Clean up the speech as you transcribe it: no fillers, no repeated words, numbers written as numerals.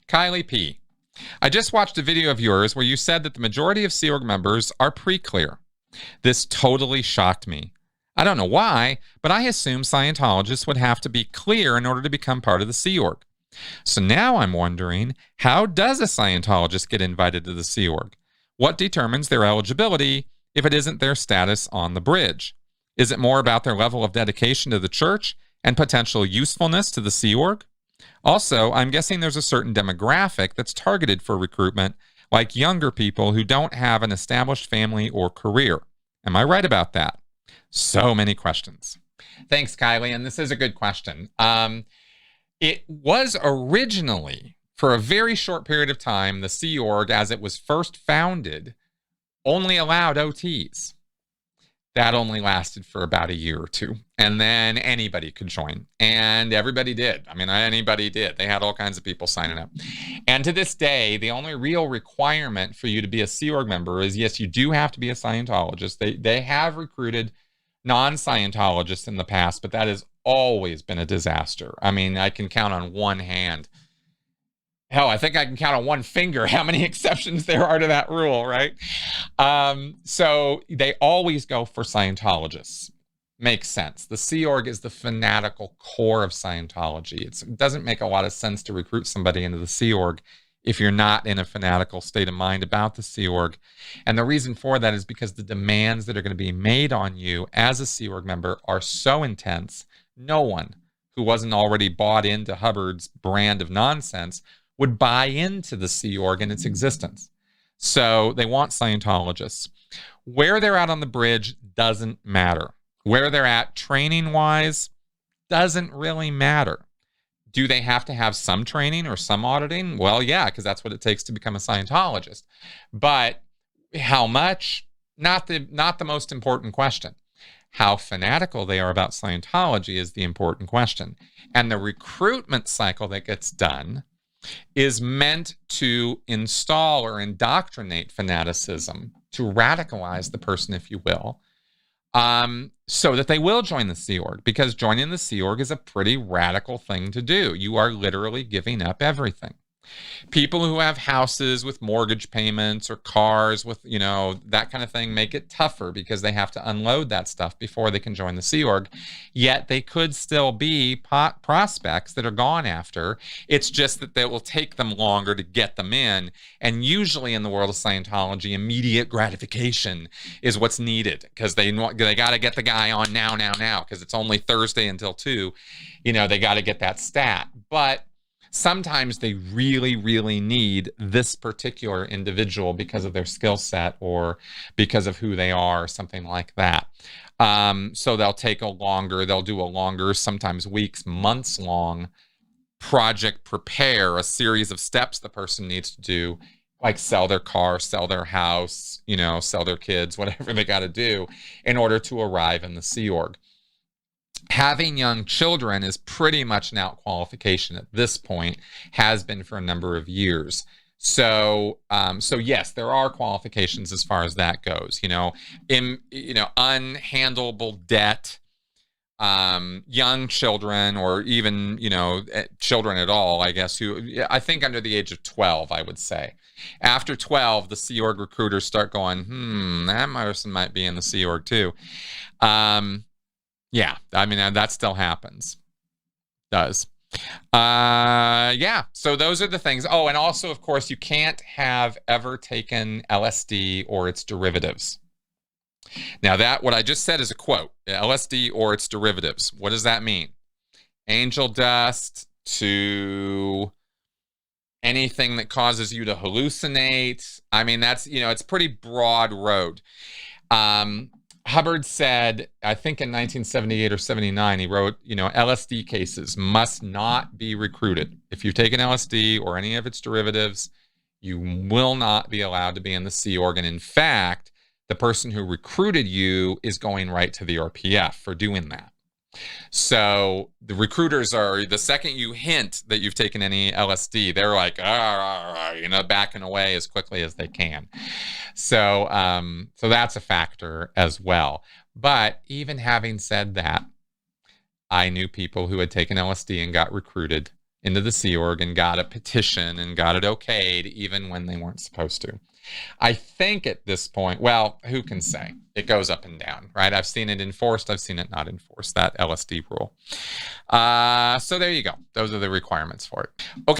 Kylie P. I just watched a video of yours where you said that the majority of Sea Org members are pre-clear. This totally shocked me. I don't know why, but I assume Scientologists would have to be clear in order to become part of the Sea Org. So now I'm wondering, how does a Scientologist get invited to the Sea Org? What determines their eligibility if it isn't their status on the bridge? Is it more about their level of dedication to the church and potential usefulness to the Sea Org? Also, I'm guessing there's a certain demographic that's targeted for recruitment, like younger people who don't have an established family or career. Am I right about that? So many questions. Thanks, Kylie, and this is a good question. It was originally, for a very short period of time, the Sea Org, as it was first founded, only allowed OTs. That only lasted for about a year or two. And then anybody could join. And everybody did. I mean, anybody did. They had all kinds of people signing up. And to this day, the only real requirement for you to be a Sea Org member is, yes, you do have to be a Scientologist. They have recruited non-Scientologists in the past, but that has always been a disaster. I mean, I can count on one hand. Hell, I think I can count on one finger how many exceptions there are to that rule, right? So they always go for Scientologists. Makes sense. The Sea Org is the fanatical core of Scientology. It doesn't make a lot of sense to recruit somebody into the Sea Org if you're not in a fanatical state of mind about the Sea Org. And the reason for that is because the demands that are going to be made on you as a Sea Org member are so intense. No one who wasn't already bought into Hubbard's brand of nonsense would buy into the Sea Org and its existence. So they want Scientologists. Where they're at on the bridge doesn't matter. Where they're at training-wise doesn't really matter. Do they have to have some training or some auditing? Well, yeah, because that's what it takes to become a Scientologist. But how much? Not the most important question. How fanatical they are about Scientology is the important question. And the recruitment cycle that gets done is meant to install or indoctrinate fanaticism, to radicalize the person, if you will, so that they will join the Sea Org, because joining the Sea Org is a pretty radical thing to do. You are literally giving up everything. People who have houses with mortgage payments or cars with, that kind of thing make it tougher because they have to unload that stuff before they can join the Sea Org. Yet they could still be prospects that are gone after. It's just that it will take them longer to get them in. And usually in the world of Scientology, immediate gratification is what's needed, because they got to get the guy on now, because it's only Thursday until 2. They got to get that stat. But sometimes they really, really need this particular individual because of their skill set or because of who they are, something like that. So they'll do a longer, sometimes weeks, months long project prepare, a series of steps the person needs to do, like sell their car, sell their house, sell their kids, whatever they got to do in order to arrive in the Sea Org. Having young children is pretty much an out qualification at this point, has been for a number of years. So yes, there are qualifications as far as that goes. Unhandleable debt, young children, or even children at all, I guess. Who I think under the age of 12, I would say. After 12, the Sea Org recruiters start going, that person might be in the Sea Org too. Yeah, I mean, that still happens. Does. Yeah, so those are the things. Oh, and also, of course, you can't have ever taken LSD or its derivatives. Now, what I just said is a quote. LSD or its derivatives. What does that mean? Angel dust to anything that causes you to hallucinate. I mean, that's, it's pretty broad road. Hubbard said, I think in 1978 or 79, he wrote, LSD cases must not be recruited. If you've taken LSD or any of its derivatives, you will not be allowed to be in the Sea Org. And in fact, the person who recruited you is going right to the RPF for doing that. So the recruiters are, the second you hint that you've taken any LSD, they're like, backing away as quickly as they can. So that's a factor as well. But even having said that, I knew people who had taken LSD and got recruited into the Sea Org and got a petition and got it okayed even when they weren't supposed to. I think at this point, well, who can say? It goes up and down, right? I've seen it enforced. I've seen it not enforced, that LSD rule. So there you go. Those are the requirements for it. Okay.